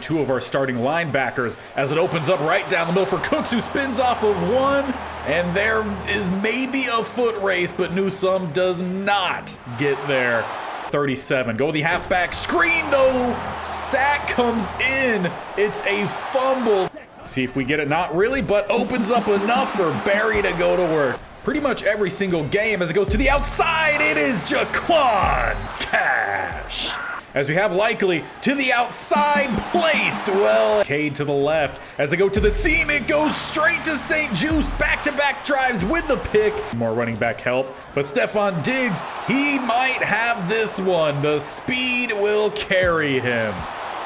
two of our starting linebackers as it opens up right down the middle for Cooks, who spins off of one, and there is maybe a foot race, but Newsome does not get there. 37, go with the halfback screen though, sack comes in, it's a fumble. See if we get it, not really, but opens up enough for Barry to go to work. Pretty much every single game as it goes to the outside, it is Jaquan Cash. As we have likely to the outside, placed well. Cade to the left. As they go to the seam, it goes straight to St. Juice. Back-to-back drives with the pick. More running back help. But Stefon Diggs, he might have this one. The speed will carry him.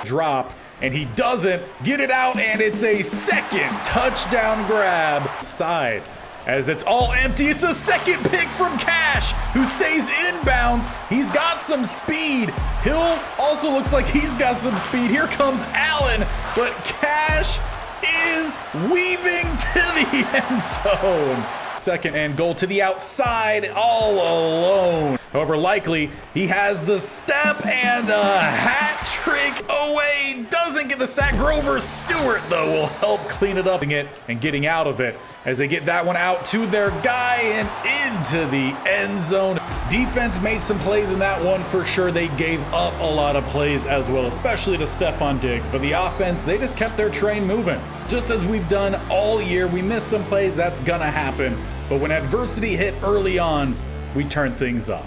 Drop, and he doesn't get it out, and it's a second touchdown grab. Side. As it's all empty, it's a second pick from Cash, who stays inbounds. He's got some speed. Hill also looks like he's got some speed. Here comes Allen, but Cash is weaving to the end zone. Second and goal to the outside, all alone. However, likely he has the step and a hat trick away. Doesn't get the sack. Grover Stewart, though, will help clean it up and getting out of it as they get that one out to their guy and into the end zone. Defense made some plays in that one for sure. They gave up a lot of plays as well, especially to Stefon Diggs. But the offense, they just kept their train moving. Just as we've done all year, we missed some plays. That's gonna happen. But when adversity hit early on, we turned things up.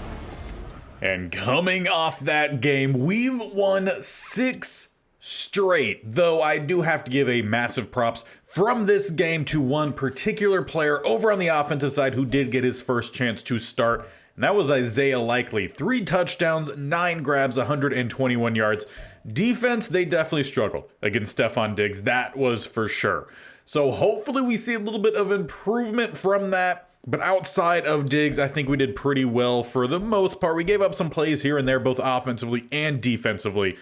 And coming off that game, we've won 6 straight, though I do have to give a massive props from this game to one particular player over on the offensive side who did get his first chance to start, and that was Isaiah Likely. 3 touchdowns, 9 grabs, 121 yards. Defense, they definitely struggled against Stefon Diggs, that was for sure. So hopefully we see a little bit of improvement from that. But outside of Diggs, I think we did pretty well for the most part. We gave up some plays here and there, both offensively and defensively.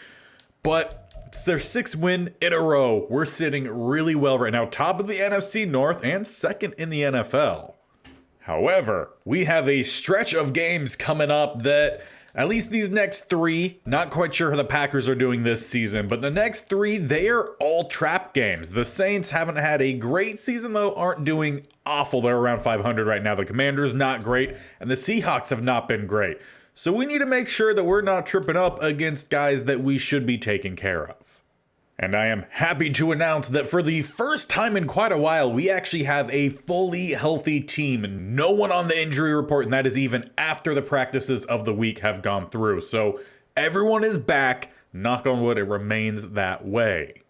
But it's their 6th win in a row. We're sitting really well right now, top of the NFC North and 2nd in the NFL. However, we have a stretch of games coming up that, at least these next 3, not quite sure how the Packers are doing this season, but the next 3, they are all trap games. The Saints haven't had a great season, though, aren't doing awful. They're around 500 right now. The Commanders, not great, and the Seahawks have not been great. So we need to make sure that we're not tripping up against guys that we should be taking care of. And I am happy to announce that for the first time in quite a while, we actually have a fully healthy team and no one on the injury report, and that is even after the practices of the week have gone through. So everyone is back. Knock on wood, it remains that way.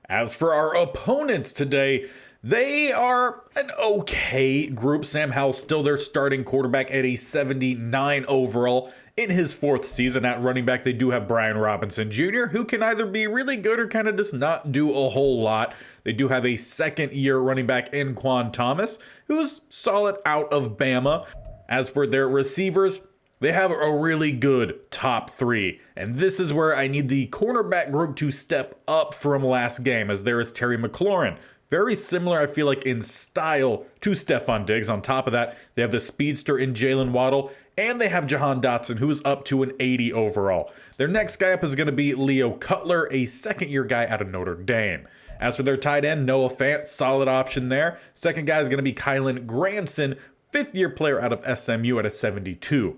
As for our opponents today, they are an okay group. Sam Howell's still their starting quarterback at a 79 overall. In his 4th season at running back, they do have Brian Robinson Jr., who can either be really good or kind of just not do a whole lot. They do have a 2nd-year running back in Quan Thomas, who's solid out of Bama. As for their receivers, they have a really good top 3. And this is where I need the cornerback group to step up from last game, as there is Terry McLaurin. Very similar, I feel like, in style to Stefon Diggs. On top of that, they have the speedster in Jalen Waddle, and they have Jahan Dotson, who is up to an 80 overall. Their next guy up is going to be Leo Cutler, a 2nd-year guy out of Notre Dame. As for their tight end, Noah Fant, solid option there. Second guy is going to be Kylan Granson, 5th-year player out of SMU at a 72.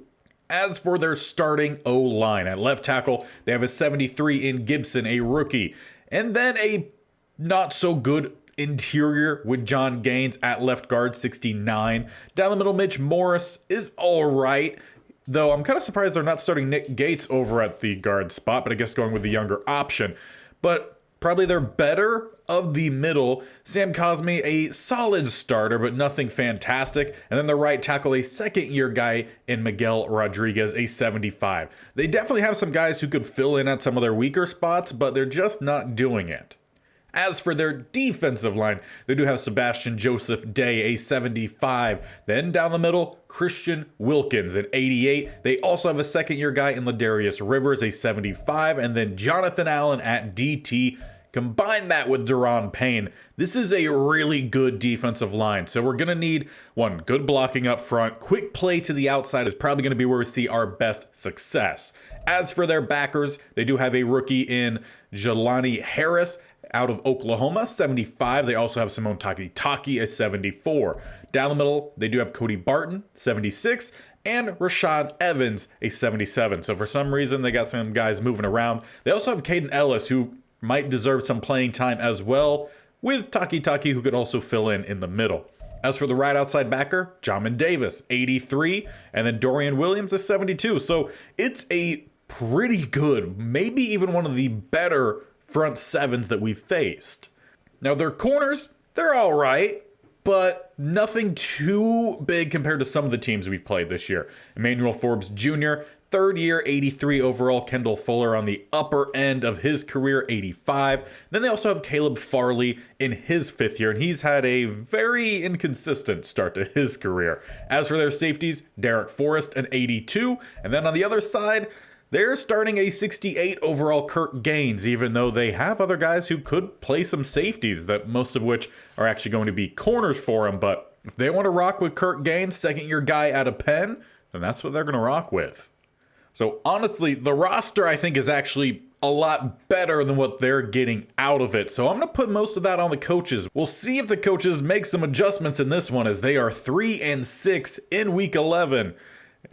As for their starting O-line, at left tackle, they have a 73 in Gibson, a rookie. And then a not-so-good interior with John Gaines at left guard, 69. Down the middle, Mitch Morris is all right, though I'm kind of surprised they're not starting Nick Gates over at the guard spot, but I guess going with the younger option. But probably their better of the middle, Sam Cosme, a solid starter, but nothing fantastic. And then the right tackle, a 2nd-year guy in Miguel Rodriguez, a 75. They definitely have some guys who could fill in at some of their weaker spots, but they're just not doing it. As for their defensive line, they do have Sebastian Joseph Day, a 75. Then down the middle, Christian Wilkins, an 88. They also have a 2nd-year guy in Ladarius Rivers, a 75. And then Jonathan Allen at DT, Combine that with Deron Payne. This is a really good defensive line. So we're going to need, one, good blocking up front. Quick play to the outside is probably going to be where we see our best success. As for their backers, they do have a rookie in Jelani Harris out of Oklahoma, 75. They also have Simone Taki, a 74. Down the middle, they do have Cody Barton, 76. And Rashaan Evans, a 77. So for some reason, they got some guys moving around. They also have Caden Ellis, who might deserve some playing time as well, with Taki, who could also fill in the middle. As for the right outside backer, Jamin Davis, 83, and then Dorian Williams, a 72. So it's a pretty good, maybe even one of the better front sevens that we've faced. Now their corners, they're all right, but nothing too big compared to some of the teams we've played this year. Emmanuel Forbes Jr., third year, 83 overall. Kendall Fuller on the upper end of his career, 85. Then they also have Caleb Farley in his fifth year, and he's had a very inconsistent start to his career. As for their safeties, Derek Forrest, an 82. And then on the other side, they're starting a 68 overall Kirk Gaines, even though they have other guys who could play some safeties, that most of which are actually going to be corners for him. But if they want to rock with Kirk Gaines, second-year guy out of Penn, then that's what they're going to rock with. So honestly, the roster I think is actually a lot better than what they're getting out of it. So I'm going to put most of that on the coaches. We'll see if the coaches make some adjustments in this one, as they are 3-6 in week 11.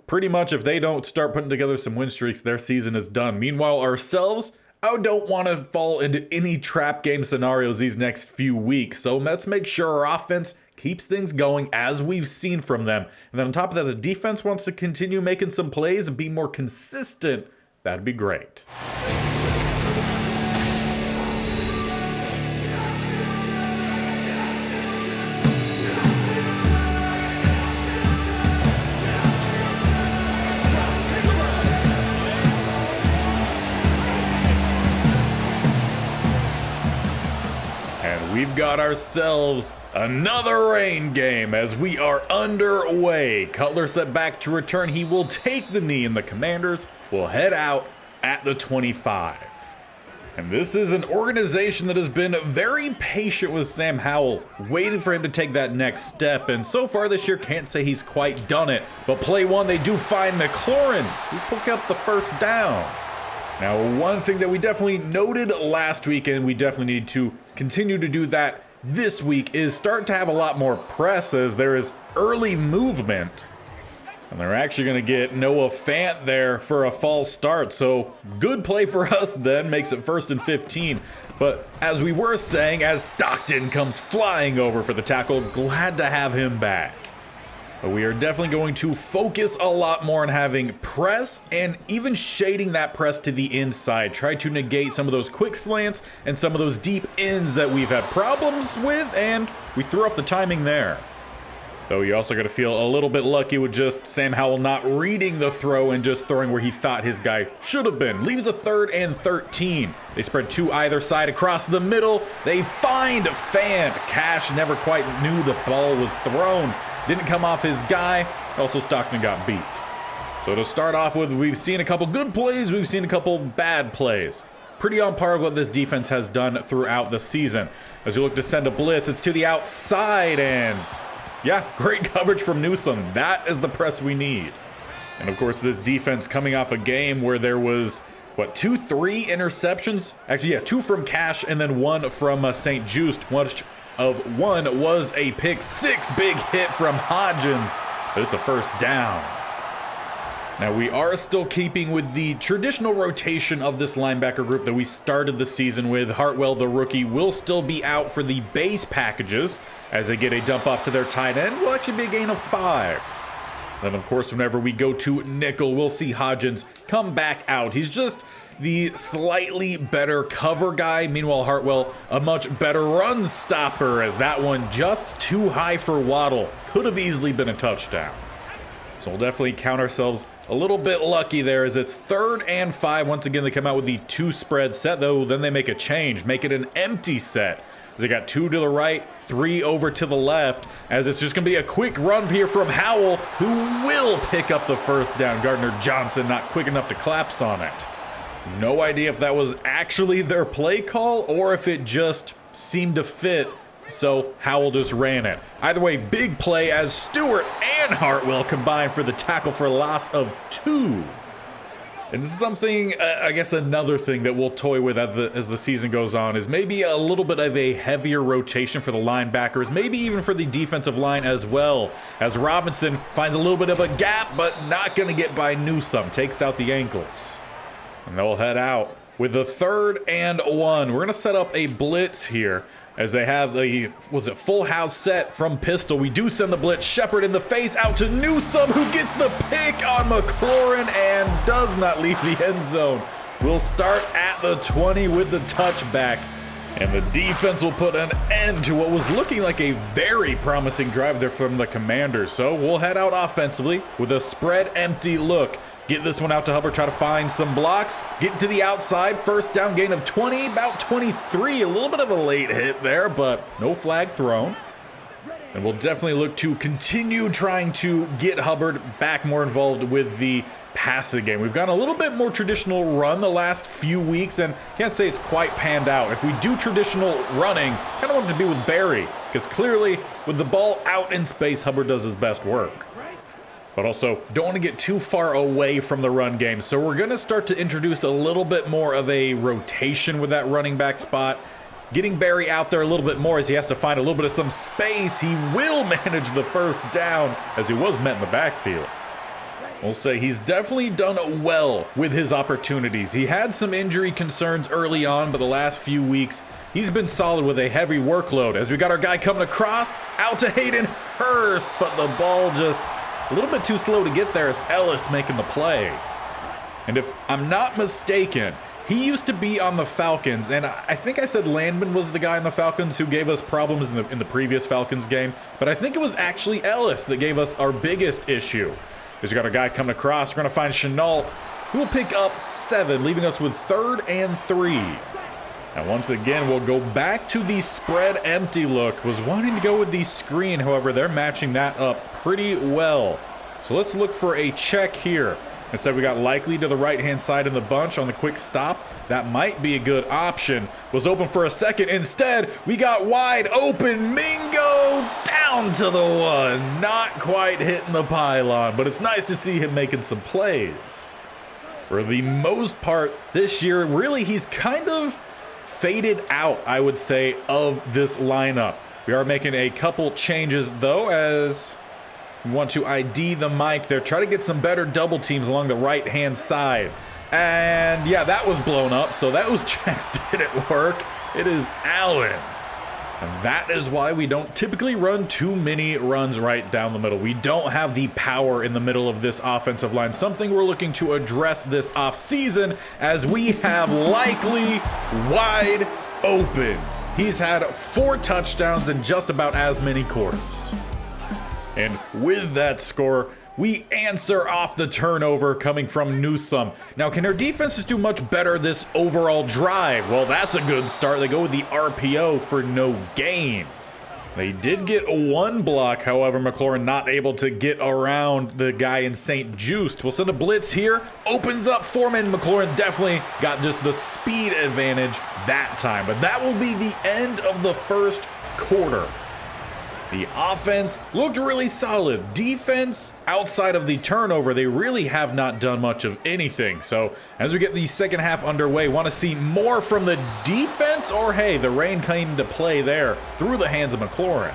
Pretty much if they don't start putting together some win streaks, their season is done. Meanwhile, ourselves, I don't want to fall into any trap game scenarios these next few weeks. So let's make sure our offense keeps things going as we've seen from them. And then on top of that, the defense wants to continue making some plays and be more consistent. That'd be great. We've got ourselves another rain game as we are underway. Cutler set back to return. He will take the knee, and the Commanders will head out at the 25. And this is an organization that has been very patient with Sam Howell, waiting for him to take that next step. And so far this year, can't say he's quite done it. But play one, they do find McLaurin, who pick up the first down. Now, one thing that we definitely noted last week, and we definitely need to continue to do that this week, is start to have a lot more press as there is early movement. And they're actually going to get Noah Fant there for a false start. So good play for us then, makes it 1st and 15. But as we were saying, as Stockton comes flying over for the tackle, glad to have him back. But we are definitely going to focus a lot more on having press and even shading that press to the inside. Try to negate some of those quick slants and some of those deep ends that we've had problems with, and we threw off the timing there. Though you also got to feel a little bit lucky with just Sam Howell not reading the throw and just throwing where he thought his guy should have been. Leaves a 3rd and 13. They spread to either side across the middle. They find Fant. Cash never quite knew the ball was thrown. Didn't come off his guy. Also, Stockton got beat. So to start off with, we've seen a couple good plays. We've seen a couple bad plays. Pretty on par with what this defense has done throughout the season. As you look to send a blitz, it's to the outside, and yeah, great coverage from Newsome. That is the press we need. And of course, this defense coming off a game where there was, 3 interceptions? Actually, yeah, 2 from Cash and then 1 from St. Just. One was a pick 6, big hit from Hodgins, but it's a first down. Now we are still keeping with the traditional rotation of this linebacker group that we started the season with. Hartwell, the rookie, will still be out for the base packages as they get a dump off to their tight end. Will actually be a gain of 5. Then of course, whenever we go to nickel, we'll see Hodgins come back out. He's just the slightly better cover guy. Meanwhile, Hartwell, a much better run stopper, as that one just too high for Waddle. Could have easily been a touchdown. So we'll definitely count ourselves a little bit lucky there, as it's 3rd and 5. Once again, they come out with the 2 spread set, though. Then they make a change, make it an empty set. They got 2 to the right, 3 over to the left, as it's just going to be a quick run here from Howell, who will pick up the first down. Gardner Johnson not quick enough to collapse on it. No idea if that was actually their play call or if it just seemed to fit, so Howell just ran it. Either way, big play as Stewart and Hartwell combine for the tackle for a loss of 2. And something, I guess another thing that we'll toy with as the season goes on is maybe a little bit of a heavier rotation for the linebackers, maybe even for the defensive line as well, as Robinson finds a little bit of a gap, but not going to get by Newsome, takes out the ankles. And they'll head out with the 3rd and 1. We're going to set up a blitz here as they have the, full house set from pistol. We do send the blitz. Shepard in the face out to Newsome, who gets the pick on McLaurin and does not leave the end zone. We'll start at the 20 with the touchback. And the defense will put an end to what was looking like a very promising drive there from the Commanders. So we'll head out offensively with a spread empty look. Get this one out to Hubbard, try to find some blocks. Get to the outside, first down gain of 20, about 23. A little bit of a late hit there, but no flag thrown. And we'll definitely look to continue trying to get Hubbard back more involved with the passing game. We've gone a little bit more traditional run the last few weeks, and can't say it's quite panned out. If we do traditional running, kind of want it to be with Barry, because clearly with the ball out in space, Hubbard does his best work. But also, don't want to get too far away from the run game. So we're going to start to introduce a little bit more of a rotation with that running back spot. Getting Barry out there a little bit more as he has to find a little bit of some space. He will manage the first down as he was met in the backfield. We'll say he's definitely done well with his opportunities. He had some injury concerns early on, but the last few weeks, he's been solid with a heavy workload. As we got our guy coming across, out to Hayden Hurst, but the ball just a little bit too slow to get there. It's Ellis making the play. And if I'm not mistaken, he used to be on the Falcons, and I think I said Landman was the guy on the Falcons who gave us problems in the previous Falcons game, but I think it was actually Ellis that gave us our biggest issue. He's got a guy coming across. We're going to find Chenault, who will pick up 7, leaving us with 3rd and 3. And once again, we'll go back to the spread empty look. Was wanting to go with the screen, however, they're matching that up pretty well. So let's look for a check here. Instead, we got Likely to the right-hand side in the bunch on the quick stop. That might be a good option. Was open for a second. Instead, we got wide open. Mingo down to the 1. Not quite hitting the pylon, but it's nice to see him making some plays. For the most part this year, really, he's kind of faded out, I would say, of this lineup. We are making a couple changes, though, as we want to ID the mic there. Try to get some better double teams along the right-hand side. And, yeah, that was blown up, so those checks didn't work. It is Allen. And that is why we don't typically run too many runs right down the middle. We don't have the power in the middle of this offensive line, something we're looking to address this offseason as we have Likely wide open. He's had 4 touchdowns in just about as many quarters. And with that score, we answer off the turnover coming from Newsome. Now, can our defenses do much better this overall drive? Well, that's a good start. They go with the RPO for no gain. They did get 1 block, however, McLaurin not able to get around the guy in St. Just. We'll send a blitz here. Opens up Foreman. McLaurin definitely got just the speed advantage that time. But that will be the end of the first quarter. The offense looked really solid. Defense, outside of the turnover, they really have not done much of anything. So as we get the second half underway, want to see more from the defense? Or hey, the rain came into play there through the hands of McLaurin.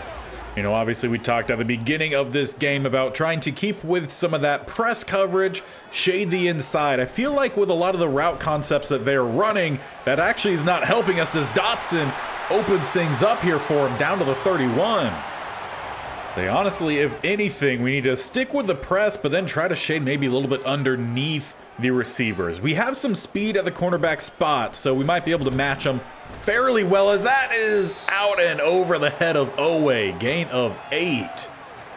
You know, obviously we talked at the beginning of this game about trying to keep with some of that press coverage, shade the inside. I feel like with a lot of the route concepts that they're running, that actually is not helping us as Dotson opens things up here for him down to the 31. Honestly, if anything, we need to stick with the press, but then try to shade maybe a little bit underneath the receivers. We have some speed at the cornerback spot, so we might be able to match them fairly well, as that is out and over the head of Owe. Gain of 8.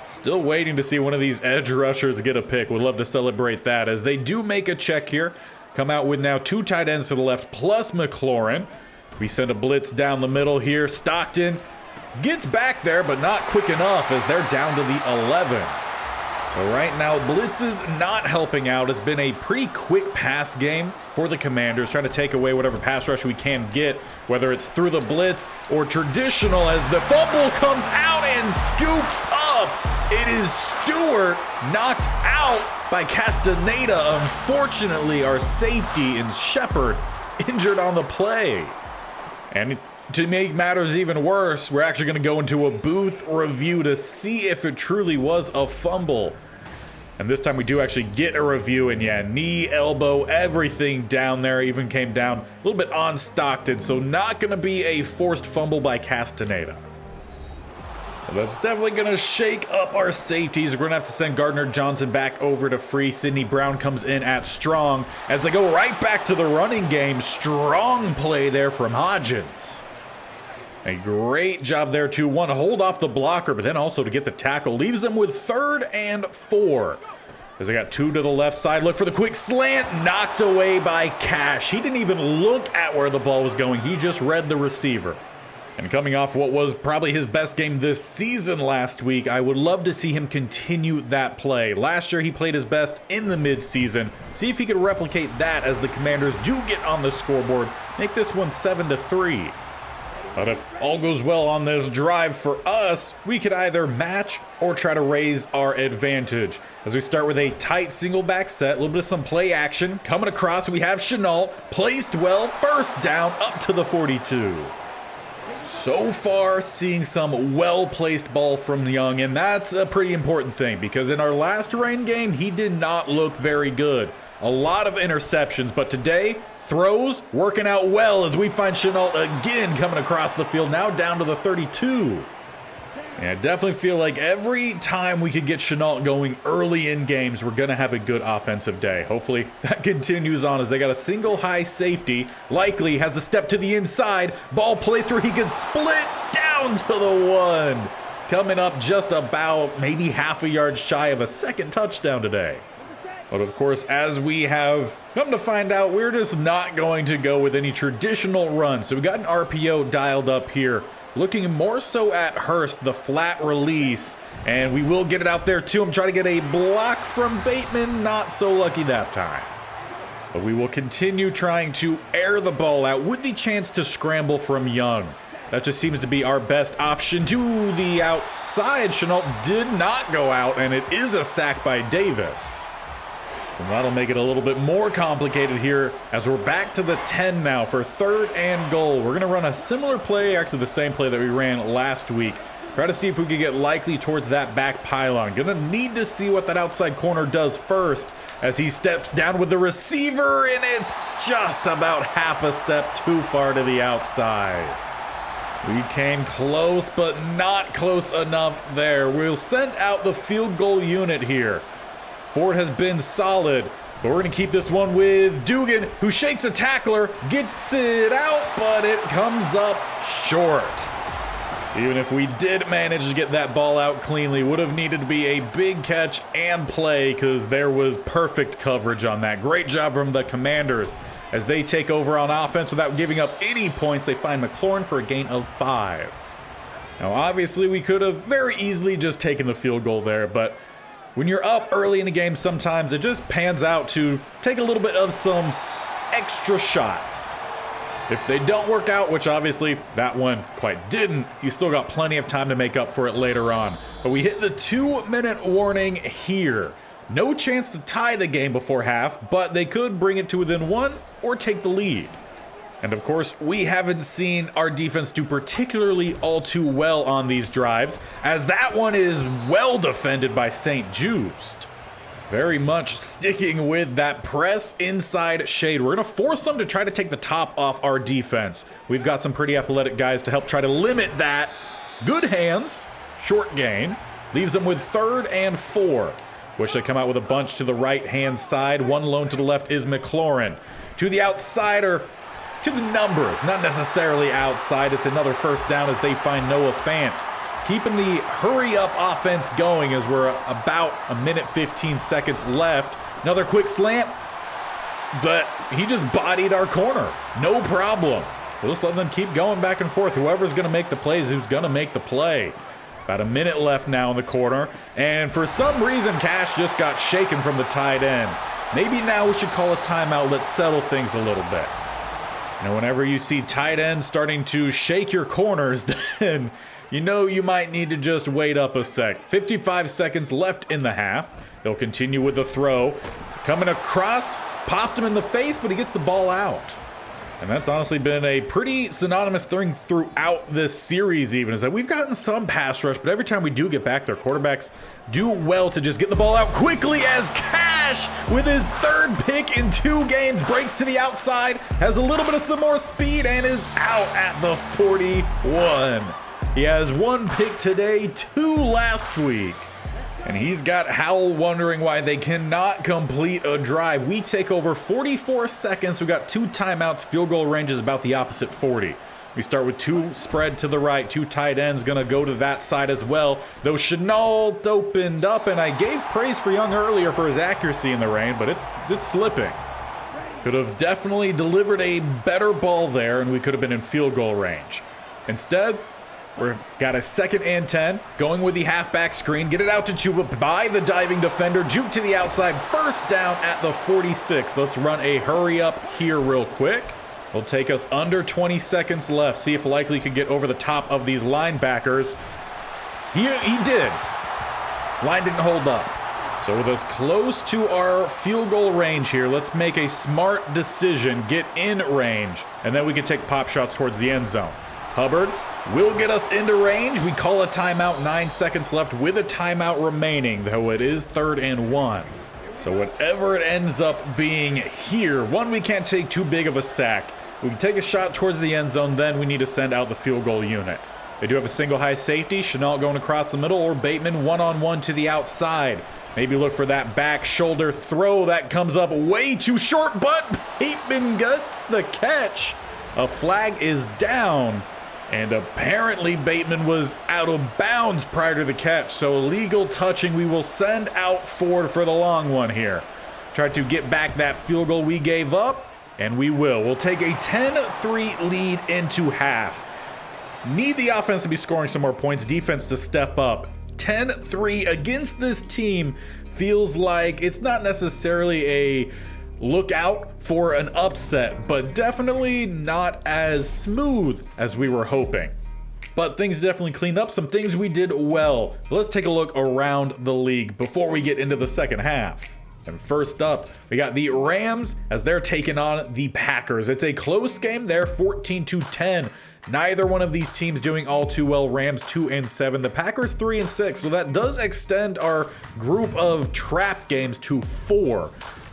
Still waiting to see one of these edge rushers get a pick. Would love to celebrate that, as they do make a check here. Come out with now 2 tight ends to the left, plus McLaurin. We send a blitz down the middle here. Stockton gets back there, but not quick enough as they're down to the 11. But right now, blitz is not helping out. It's been a pretty quick pass game for the Commanders, trying to take away whatever pass rush we can get, whether it's through the blitz or traditional, as the fumble comes out and scooped up. It is Stewart knocked out by Castaneda. Unfortunately, our safety and Shepard injured on the play. And to make matters even worse, we're actually going to go into a booth review to see if it truly was a fumble. And this time we do actually get a review, and yeah, knee, elbow, everything down there, even came down a little bit on Stockton, so not going to be a forced fumble by Castaneda. So that's definitely going to shake up our safeties. We're going to have to send Gardner Johnson back over to free. Sidney Brown comes in at strong as they go right back to the running game. Strong play there from Hodgins. A great job there to one, hold off the blocker, but then also to get the tackle. Leaves them with 3rd and 4. As they got 2 to the left side. Look for the quick slant, knocked away by Cash. He didn't even look at where the ball was going. He just read the receiver. And coming off what was probably his best game this season last week, I would love to see him continue that play. Last year he played his best in the midseason. See if he could replicate that as the Commanders do get on the scoreboard. Make this one 7-3. But if all goes well on this drive for us, we could either match or try to raise our advantage. As we start with a tight single back set, a little bit of some play action. Coming across, we have Chenault, placed well, first down up to the 42. So far, seeing some well-placed ball from Young, and that's a pretty important thing because in our last rain game, he did not look very good. A lot of interceptions, but today, throws working out well as we find Chenault again coming across the field, now down to the 32. Yeah, I definitely feel like every time we could get Chenault going early in games, we're going to have a good offensive day. Hopefully that continues on as they got a single high safety. Likely has a step to the inside. Ball placed where he could split down to the 1. Coming up just about maybe half a yard shy of a second touchdown today. But of course, as we have come to find out, we're just not going to go with any traditional run. So we got an RPO dialed up here. Looking more so at Hurst, the flat release. And we will get it out there to him. Try to get a block from Bateman. Not so lucky that time. But we will continue trying to air the ball out with the chance to scramble from Young. That just seems to be our best option to the outside. Chenault did not go out, and it is a sack by Davis. So that'll make it a little bit more complicated here as we're back to the 10 now for 3rd and goal. We're going to run a similar play, actually the same play that we ran last week. Try to see if we can get likely towards that back pylon. Going to need to see what that outside corner does first as he steps down with the receiver, and it's just about half a step too far to the outside. We came close, but not close enough there. We'll send out the field goal unit here. Ford has been solid, but we're going to keep this one with Dugan, who shakes a tackler, gets it out, but it comes up short. Even if we did manage to get that ball out cleanly, would have needed to be a big catch and play because there was perfect coverage on that. Great job from the Commanders as they take over on offense without giving up any points. They find McLaurin for a gain of 5. Now, obviously, we could have very easily just taken the field goal there, but when you're up early in the game, sometimes it just pans out to take a little bit of some extra shots. If they don't work out, which obviously that one quite didn't, you still got plenty of time to make up for it later on. But we hit the 2-minute warning here. No chance to tie the game before half, but they could bring it to within 1 or take the lead. And of course, we haven't seen our defense do particularly all too well on these drives, as that one is well defended by St. Just. Very much sticking with that press inside shade. We're going to force them to try to take the top off our defense. We've got some pretty athletic guys to help try to limit that. Good hands, short gain, leaves them with 3rd and 4. Wish they come out with a bunch to the right-hand side. One lone to the left is McLaurin. To the outsider, to the numbers, not necessarily outside. It's another first down as they find Noah Fant. Keeping the hurry-up offense going as we're about 1:15 seconds left. Another quick slant, but he just bodied our corner. No problem. We'll just let them keep going back and forth. Whoever's going to make the plays, who's going to make the play. About a minute left now in the corner, and for some reason, Cash just got shaken from the tight end. Maybe now we should call a timeout, let's settle things a little bit. Now, whenever you see tight ends starting to shake your corners, then you know you might need to just wait up a sec. 55 seconds left in the half. They'll continue with the throw. Coming across, popped him in the face, but he gets the ball out. And that's honestly been a pretty synonymous thing throughout this series even, is that we've gotten some pass rush, but every time we do get back there, quarterbacks do well to just get the ball out quickly as Cash, with his third pick in 2 games, breaks to the outside, has a little bit of some more speed, and is out at the 41. He has 1 pick today, 2 last week. And he's got Howell wondering why they cannot complete a drive. We take over 44 seconds. We got 2 timeouts. Field goal range is about the opposite 40. We start with 2 spread to the right. 2 tight ends going to go to that side as well. Though Chenault opened up, and I gave praise for Young earlier for his accuracy in the rain, but it's slipping. Could have definitely delivered a better ball there, and we could have been in field goal range. Instead, we've got a 2nd and 10, going with the halfback screen. Get it out to Chuba by the diving defender. Juke to the outside. First down at the 46. Let's run a hurry up here real quick. It'll take us under 20 seconds left. See if Likely could get over the top of these linebackers. He did. Line didn't hold up. So with us close to our field goal range here, let's make a smart decision. Get in range, and then we can take pop shots towards the end zone. Hubbard will get us into range. We call a timeout, 9 seconds left with a timeout remaining, though it is 3rd and 1. So whatever it ends up being here, one, we can't take too big of a sack. We can take a shot towards the end zone, then we need to send out the field goal unit. They do have a single high safety, Chenault going across the middle, or Bateman one-on-one to the outside. Maybe look for that back shoulder throw. That comes up way too short, but Bateman gets the catch. A flag is down. And apparently Bateman was out of bounds prior to the catch, so illegal touching. We will send out Ford for the long one here. Try to get back that field goal we gave up, and we will. We'll take a 10-3 lead into half. Need the offense to be scoring some more points, defense to step up. 10-3 against this team feels like it's not necessarily a look out for an upset, but definitely not as smooth as we were hoping. But things definitely cleaned up, some things we did well. But let's take a look around the league before we get into the second half. And first up, we got the Rams as they're taking on the Packers. It's a close game there, 14-10. Neither one of these teams doing all too well. Rams 2-7, the Packers 3-6. So that does extend our group of trap games to 4.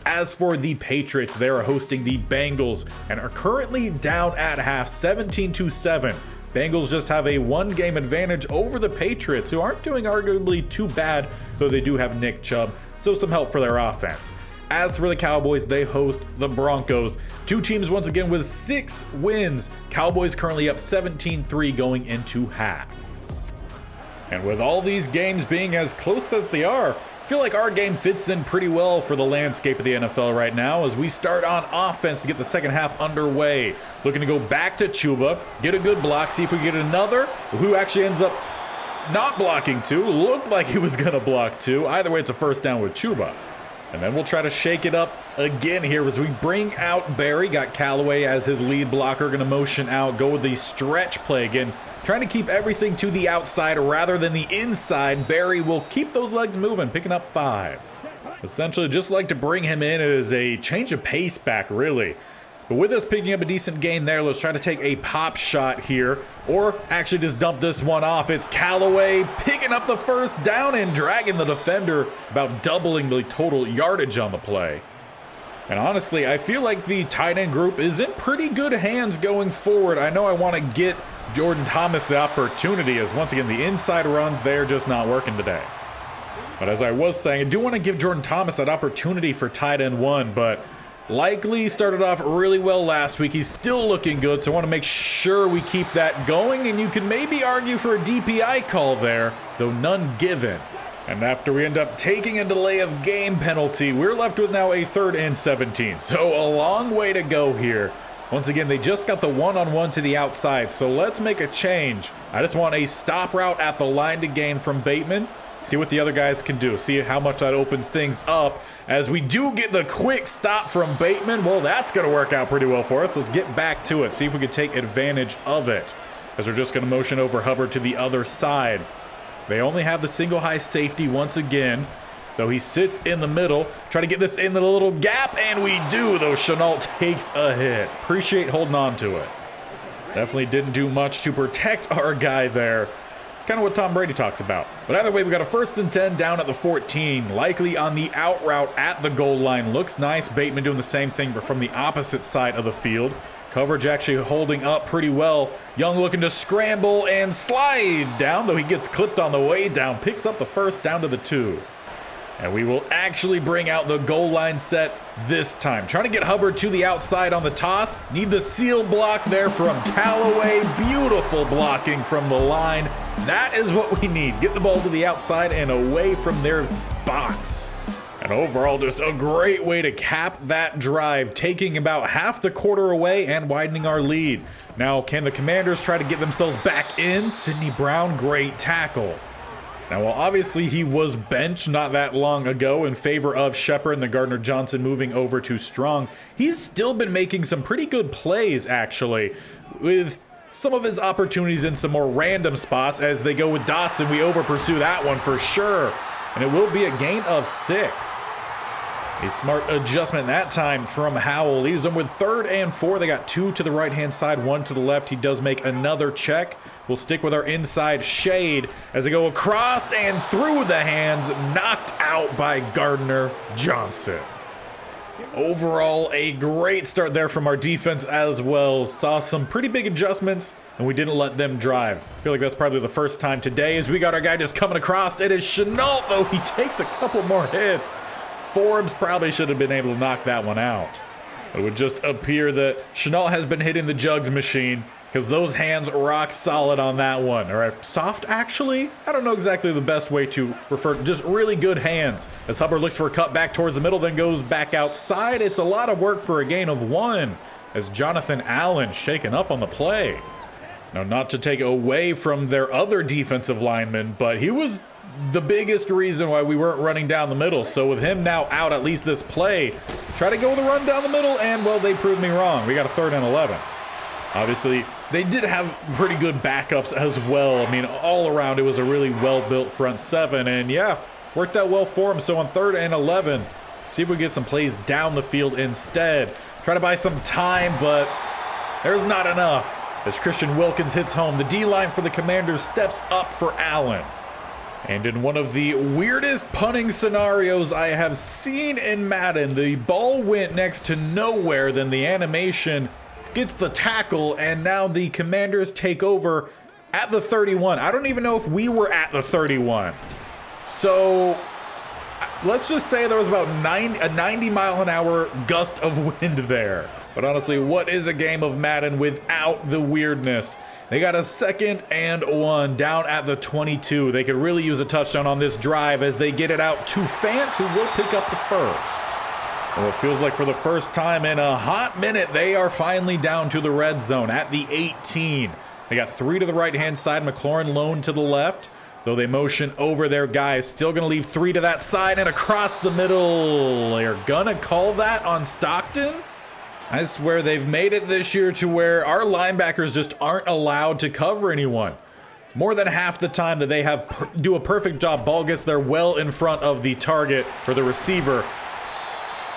As for the Patriots, they're hosting the Bengals and are currently down at half, 17-7. Bengals just have a 1-game advantage over the Patriots, who aren't doing arguably too bad, though they do have Nick Chubb, so some help for their offense. As for the Cowboys, they host the Broncos. 2 teams once again with 6 wins. Cowboys currently up 17-3 going into half. And with all these games being as close as they are, I feel like our game fits in pretty well for the landscape of the NFL right now as we start on offense to get the second half underway. Looking to go back to Chuba, get a good block, see if we get another, who actually ends up not blocking 2. Looked like he was going to block 2. Either way, it's a first down with Chuba. And then we'll try to shake it up again here as we bring out Barry. Got Callaway as his lead blocker, going to motion out, go with the stretch play again. Trying to keep everything to the outside rather than the inside. Barry will keep those legs moving, picking up 5. Essentially, just like to bring him in as a change of pace back, really. But with us picking up a decent gain there, let's try to take a pop shot here, or actually just dump this one off. It's Callaway picking up the first down and dragging the defender, about doubling the total yardage on the play. And honestly, I feel like the tight end group is in pretty good hands going forward. I know I want to get Jordan Thomas the opportunity, as once again the inside runs, they're just not working today. But as I was saying, I do want to give Jordan Thomas that opportunity for tight end 1, but Likely started off really well last week. He's still looking good, so I want to make sure we keep that going, and you can maybe argue for a DPI call there, though none given. And after we end up taking a delay of game penalty, we're left with now a 3rd and 17. So a long way to go here. Once again, they just got the one-on-one to the outside, so let's make a change. I just want a stop route at the line to gain from Bateman. See what the other guys can do. See how much that opens things up. As we do get the quick stop from Bateman, well, that's going to work out pretty well for us. Let's get back to it. See if we can take advantage of it. As we're just going to motion over Hubbard to the other side. They only have the single high safety once again. Though he sits in the middle, try to get this in the little gap, and we do, though Chenault takes a hit. Appreciate holding on to it. Definitely didn't do much to protect our guy there. Kind of what Tom Brady talks about. But either way, we got a 1st and 10 down at the 14, likely on the out route at the goal line. Looks nice. Bateman doing the same thing, but from the opposite side of the field. Coverage actually holding up pretty well. Young looking to scramble and slide down, though he gets clipped on the way down. Picks up the 1st down to the 2. And we will actually bring out the goal line set this time. Trying to get Hubbard to the outside on the toss. Need the seal block there from Callaway. Beautiful blocking from the line. That is what we need. Get the ball to the outside and away from their box. And overall, just a great way to cap that drive, taking about half the quarter away and widening our lead. Now, can the Commanders try to get themselves back in? Sidney Brown, great tackle. Now, while obviously he was benched not that long ago in favor of Shepard and the Gardner Johnson moving over to Strong, he's still been making some pretty good plays, actually, with some of his opportunities in some more random spots. As they go with Dotson, we over-pursue that one for sure, and it will be a gain of 6. A smart adjustment that time from Howell. Leaves them with 3rd and 4. They got 2 to the right-hand side, 1 to the left. He does make another check. We'll stick with our inside shade as they go across and through the hands, knocked out by Gardner Johnson. Overall, a great start there from our defense as well. Saw some pretty big adjustments, and we didn't let them drive. I feel like that's probably the first time today as we got our guy just coming across. It is Chenault, though. He takes a couple more hits. Forbes probably should have been able to knock that one out. It would just appear that Chenault has been hitting the jugs machine, because those hands rock solid on that one. Or soft, actually? I don't know exactly the best way to refer to just really good hands. As Hubbard looks for a cut back towards the middle, then goes back outside. It's a lot of work for a gain of 1 as Jonathan Allen shaken up on the play. Now, not to take away from their other defensive lineman, but he was the biggest reason why we weren't running down the middle. So with him now out at least this play, try to go with a run down the middle, and well, they proved me wrong. We got a 3rd and 11. Obviously, they did have pretty good backups as well. I mean, all around, it was a really well-built front 7, and yeah, worked out well for them. So on 3rd and 11, see if we get some plays down the field instead. Try to buy some time, but there's not enough. As Christian Wilkins hits home, the D-line for the Commanders steps up for Allen. And in one of the weirdest punting scenarios I have seen in Madden, the ball went next to nowhere, then the animation gets the tackle, and now the Commanders take over at the 31. I don't even know if we were at the 31. So let's just say there was about a 90-mile-an-hour gust of wind there. But honestly, what is a game of Madden without the weirdness? They got a 2nd and 1 down at the 22. They could really use a touchdown on this drive as they get it out to Fant, who will pick up the 1st. Well, it feels like for the first time in a hot minute, they are finally down to the red zone at the 18. They got 3 to the right-hand side, McLaurin lone to the left. Though they motion over their guys, still going to leave 3 to that side and across the middle. They're going to call that on Stockton? I swear they've made it this year to where our linebackers just aren't allowed to cover anyone. More than half the time that they do a perfect job, ball gets there well in front of the target for the receiver.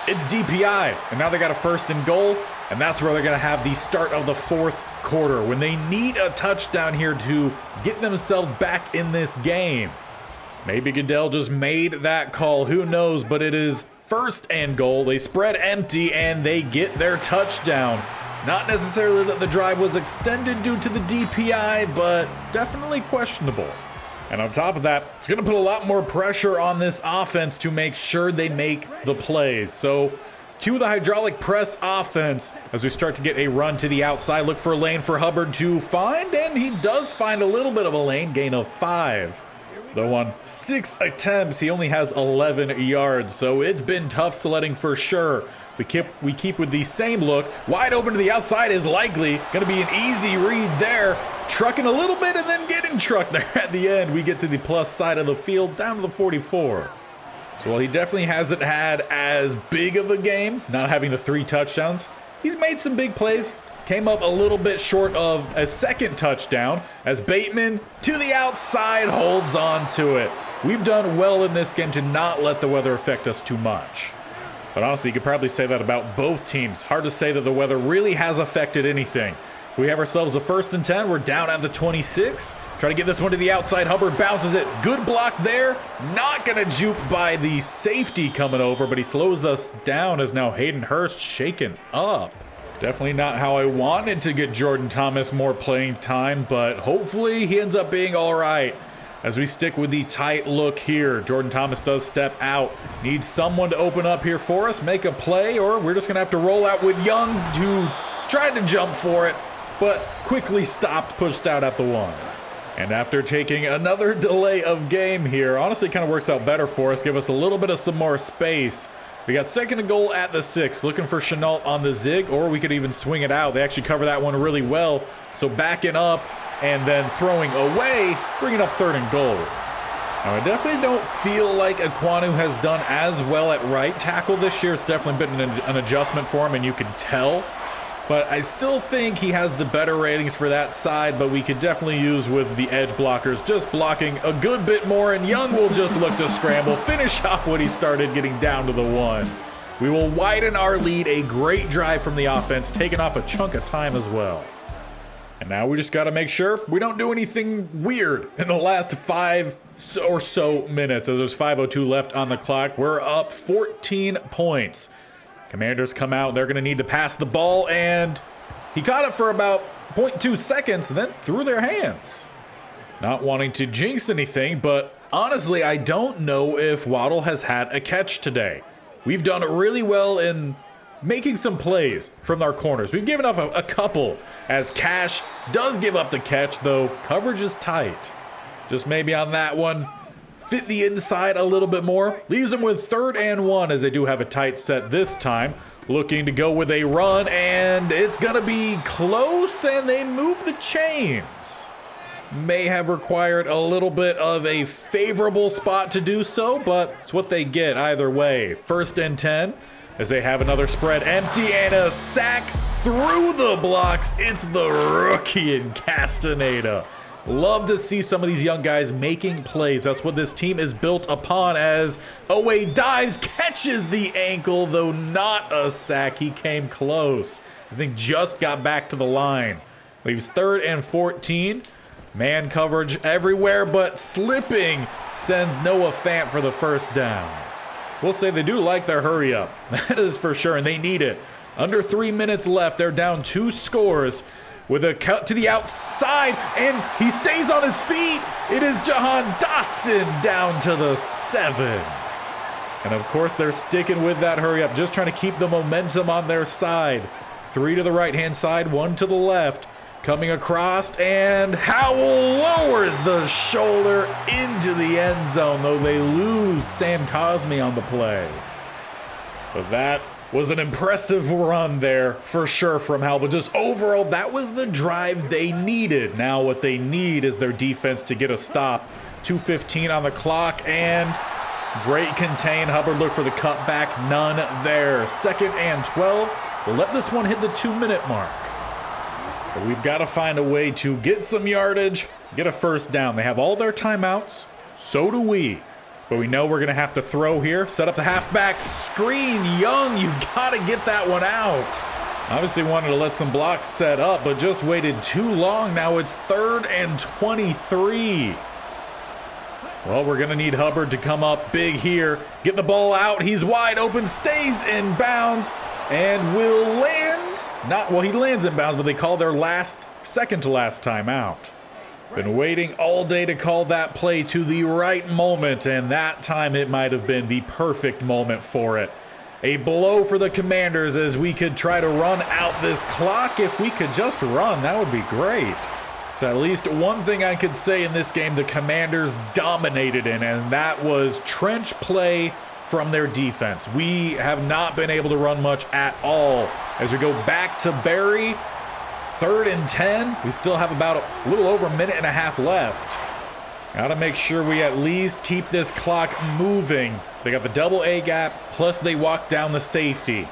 It's DPI, and now they got a 1st and goal, and that's where they're going to have the start of the 4th quarter when they need a touchdown here to get themselves back in this game. Maybe Goodell just made that call, who knows, but it is 1st and goal. They spread empty and they get their touchdown. Not necessarily that the drive was extended due to the DPI, but definitely questionable. And on top of that, it's going to put a lot more pressure on this offense to make sure they make the plays. So cue the hydraulic press offense as we start to get a run to the outside. Look for a lane for Hubbard to find, and he does find a little bit of a lane, gain of 5. Though on 6 attempts, he only has 11 yards, so it's been tough sledding for sure. We keep with the same look. Wide open to the outside is likely. Going to be an easy read there. Trucking a little bit and then getting trucked there at the end. We get to the plus side of the field, down to the 44. So while he definitely hasn't had as big of a game, not having the 3 touchdowns, he's made some big plays. Came up a little bit short of a second touchdown as Bateman to the outside holds on to it. We've done well in this game to not let the weather affect us too much. But honestly, you could probably say that about both teams. Hard to say that the weather really has affected anything. We have ourselves a 1st and 10. We're down at the 26. Try to get this one to the outside. Hubbard bounces it. Good block there. Not going to juke by the safety coming over, but he slows us down as now Hayden Hurst shaken up. Definitely not how I wanted to get Jordan Thomas more playing time, but hopefully he ends up being all right. As we stick with the tight look here, Jordan Thomas does step out. Needs someone to open up here for us, make a play, or we're just going to have to roll out with Young, who tried to jump for it, but quickly stopped, pushed out at the 1. And after taking another delay of game here, honestly kind of works out better for us, give us a little bit of some more space. We got 2nd and goal at the 6, looking for Chenault on the zig, or we could even swing it out. They actually cover that one really well, so backing up and then throwing away, bringing up 3rd and goal. Now, I definitely don't feel like Ekwonu has done as well at right tackle this year. It's definitely been an adjustment for him, and you can tell. But I still think he has the better ratings for that side, but we could definitely use with the edge blockers just blocking a good bit more, and Young will just look to scramble, finish off what he started, getting down to the 1. We will widen our lead, a great drive from the offense, taking off a chunk of time as well. And now we just got to make sure we don't do anything weird in the last 5 or so minutes, as there's 5:02 left on the clock. We're up 14 points. Commanders come out. They're going to need to pass the ball, and he caught it for about 0.2 seconds and then threw their hands. Not wanting to jinx anything, but honestly, I don't know if Waddle has had a catch today. We've done really well in making some plays from our corners. We've given up a couple, as Cash does give up the catch, though coverage is tight. Just maybe on that one, fit the inside a little bit more. Leaves them with 3rd and 1, as they do have a tight set this time. Looking to go with a run, and it's going to be close, and they move the chains. May have required a little bit of a favorable spot to do so, but it's what they get either way. 1st and 10. As they have another spread empty and a sack through the blocks. It's the rookie in Castaneda. Love to see some of these young guys making plays. That's what this team is built upon, as Owe dives, catches the ankle, though not a sack. He came close. I think just got back to the line. Leaves 3rd and 14. Man coverage everywhere, but slipping sends Noah Fant for the 1st down. We'll say they do like their hurry up. That is for sure, and they need it. Under 3 minutes left. They're down 2 scores with a cut to the outside, and he stays on his feet. It is Jahan Dotson down to the 7. And of course, they're sticking with that hurry up, just trying to keep the momentum on their side. 3 to the right-hand side, 1 to the left. Coming across, and Howell lowers the shoulder into the end zone, though they lose Sam Cosme on the play. But that was an impressive run there for sure from Howell. But just overall, that was the drive they needed. Now what they need is their defense to get a stop. 2:15 on the clock, and great contain. Hubbard looked for the cutback, none there. 2nd and 12. We'll let this one hit the 2-minute mark. But we've got to find a way to get some yardage, get a 1st down. They have all their timeouts. So do we. But we know we're going to have to throw here. Set up the halfback screen. Young, you've got to get that one out. Obviously wanted to let some blocks set up, but just waited too long. Now it's 3rd and 23. Well, we're going to need Hubbard to come up big here. Get the ball out. He's wide open, stays in bounds, and will land. He lands in bounds, but they call their second to last timeout. Been waiting all day to call that play to the right moment, and that time it might have been the perfect moment for it. A blow for the Commanders, as we could try to run out this clock. If we could just run, that would be great. So at least one thing I could say in this game the Commanders dominated in, and that was trench play from their defense. We have not been able to run much at all. As we go back to Barry, 3rd and 10. We still have about a little over a minute and a half left. Gotta make sure we at least keep this clock moving. They got the double A gap, plus they walk down the safety.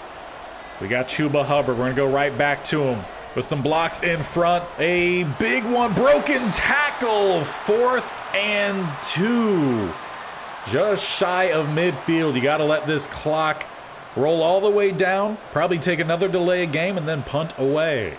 We got Chuba Hubbard. We're gonna go right back to him with some blocks in front. A big one, broken tackle, 4th and 2. Just shy of midfield. You gotta let this clock roll all the way down, probably take another delay of game, and then punt away.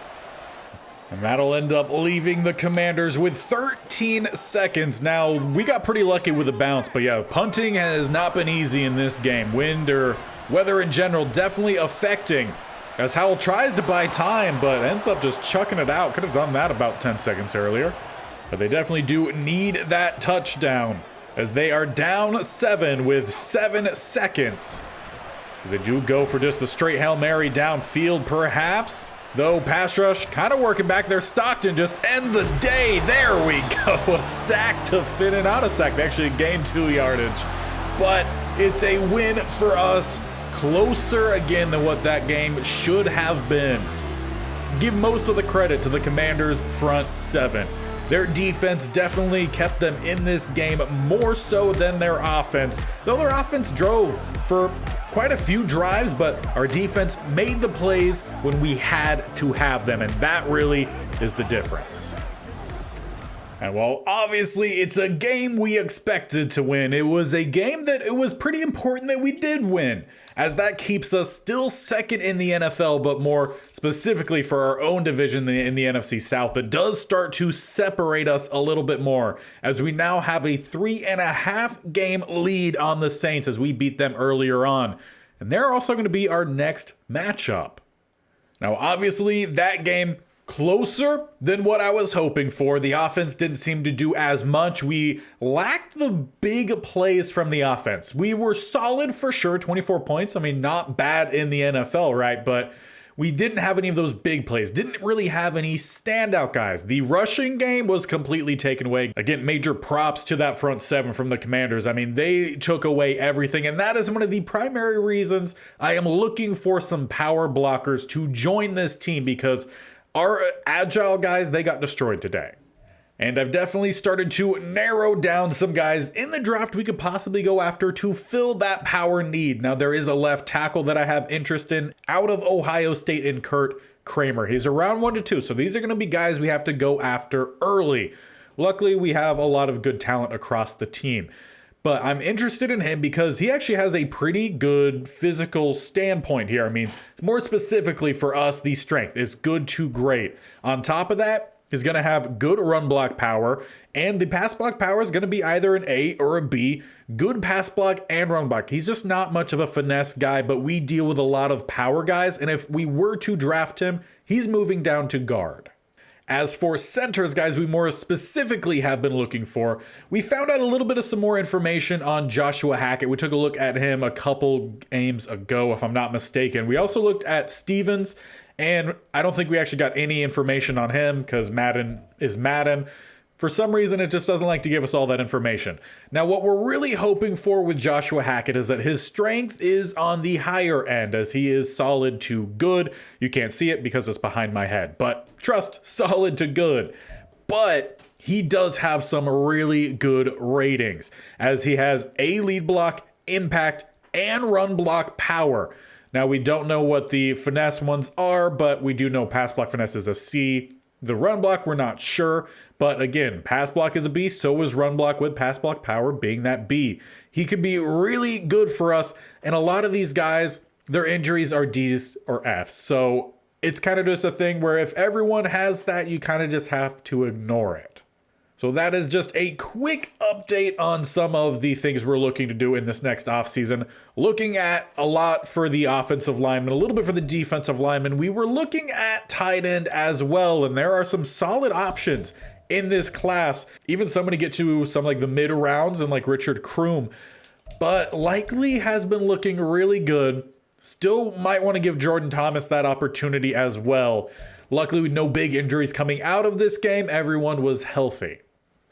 And that'll end up leaving the Commanders with 13 seconds. Now, we got pretty lucky with the bounce, but yeah, punting has not been easy in this game. Wind or weather in general definitely affecting, as Howell tries to buy time, but ends up just chucking it out. Could have done that about 10 seconds earlier. But they definitely do need that touchdown, as they are down 7 with 7 seconds. They do go for just the straight Hail Mary downfield, perhaps. Though pass rush kind of working back there. Stockton just end the day. There we go. A sack to Finn, not a sack. They actually gained 2 yardage. But it's a win for us. Closer again than what that game should have been. Give most of the credit to the Commanders' front 7. Their defense definitely kept them in this game more so than their offense. Though their offense drove for quite a few drives, but our defense made the plays when we had to have them, and that really is the difference. And while obviously it's a game we expected to win, it was a game that it was pretty important that we did win, as that keeps us still second in the NFL, but more specifically for our own division in the NFC South, it does start to separate us a little bit more, as we now have a 3.5 game lead on the Saints as we beat them earlier on. And they're also going to be our next matchup. Now, obviously, that game closer than what I was hoping for. The offense didn't seem to do as much. We lacked the big plays from the offense. We were solid for sure, 24 points. I mean, not bad in the NFL, right? But we didn't have any of those big plays. Didn't really have any standout guys. The rushing game was completely taken away. Again, major props to that front 7 from the Commanders. I mean, they took away everything, and that is one of the primary reasons I am looking for some power blockers to join this team, because our agile guys, they got destroyed today. And I've definitely started to narrow down some guys in the draft we could possibly go after to fill that power need. Now, there is a left tackle that I have interest in out of Ohio State in Kurt Kramer. He's around 1 to 2, so these are going to be guys we have to go after early. Luckily, we have a lot of good talent across the team. But I'm interested in him because he actually has a pretty good physical standpoint here. I mean, more specifically for us, the strength is good to great. On top of that, he's going to have good run block power, and the pass block power is going to be either an A or a B. Good pass block and run block. He's just not much of a finesse guy, but we deal with a lot of power guys, and if we were to draft him, he's moving down to guard. As for centers, guys, we more specifically have been looking for, we found out a little bit of some more information on Joshua Hackett. We took a look at him a couple games ago, if I'm not mistaken. We also looked at Stevens, and I don't think we actually got any information on him because Madden is Madden. For some reason, it just doesn't like to give us all that information. Now, what we're really hoping for with Joshua Hackett is that his strength is on the higher end, as he is solid to good. You can't see it because it's behind my head, but trust, solid to good. But he does have some really good ratings, as he has A, lead block, impact, and run block power. Now, we don't know what the finesse ones are, but we do know pass block finesse is a C. The run block, we're not sure. But again, pass block is a B, so is run block, with pass block power being that B. He could be really good for us, and a lot of these guys, their injuries are D's or F's. So it's kind of just a thing where if everyone has that, you kind of just have to ignore it. So that is just a quick update on some of the things we're looking to do in this next offseason. Looking at a lot for the offensive lineman, a little bit for the defensive lineman. We were looking at tight end as well, and there are some solid options in this class. Even somebody get to some like the mid rounds and like Richard Kroom, but likely has been looking really good. Still might want to give Jordan Thomas that opportunity as well. Luckily, with no big injuries coming out of this game, everyone was healthy.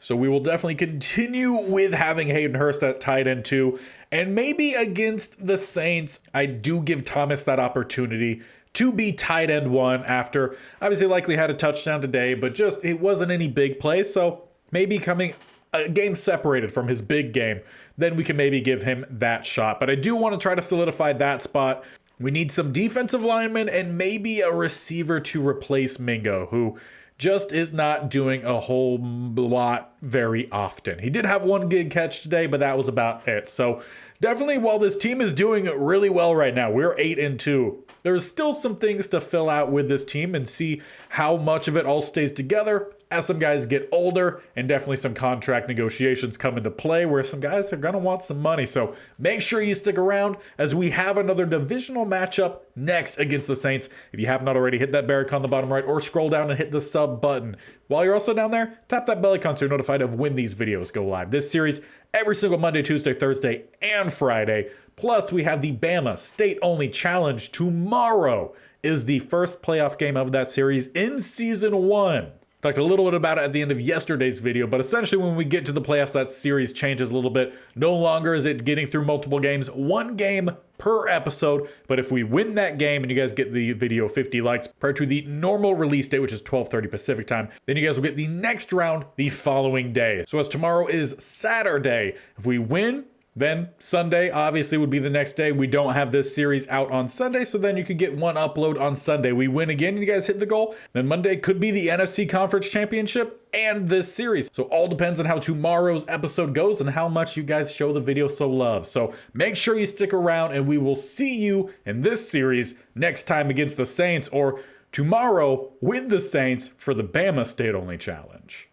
So we will definitely continue with having Hayden Hurst at tight end 2. And maybe against the Saints, I do give Thomas that opportunity to be tight end 1 after obviously likely had a touchdown today, but just it wasn't any big play. So maybe coming a game separated from his big game, then we can maybe give him that shot. But I do want to try to solidify that spot. We need some defensive linemen and maybe a receiver to replace Mingo, who just is not doing a whole lot very often. He did have one good catch today, but that was about it. So definitely, while this team is doing really well right now, we're 8-2. There's still some things to fill out with this team and see how much of it all stays together as some guys get older, and definitely some contract negotiations come into play where some guys are going to want some money. So make sure you stick around as we have another divisional matchup next against the Saints. If you haven't already, hit that bell icon on the bottom right or scroll down and hit the sub button. While you're also down there, tap that bell icon so you're notified of when these videos go live. This series every single Monday, Tuesday, Thursday, and Friday. Plus, we have the Bama State-Only Challenge. Tomorrow is the first playoff game of that series in Season 1. Talked a little bit about it at the end of yesterday's video, but essentially when we get to the playoffs, that series changes a little bit. No longer is it getting through multiple games, 1 game per episode. But if we win that game and you guys get the video 50 likes prior to the normal release date, which is 12:30 Pacific time, then you guys will get the next round the following day. So as tomorrow is Saturday, if we win, then Sunday obviously would be the next day. We don't have this series out on Sunday, so then you could get one upload on Sunday. We win again, and you guys hit the goal. Then Monday could be the NFC Conference Championship and this series. So all depends on how tomorrow's episode goes and how much you guys show the video so love. So make sure you stick around, and we will see you in this series next time against the Saints, or tomorrow with the Saints for the Bama State-Only Challenge.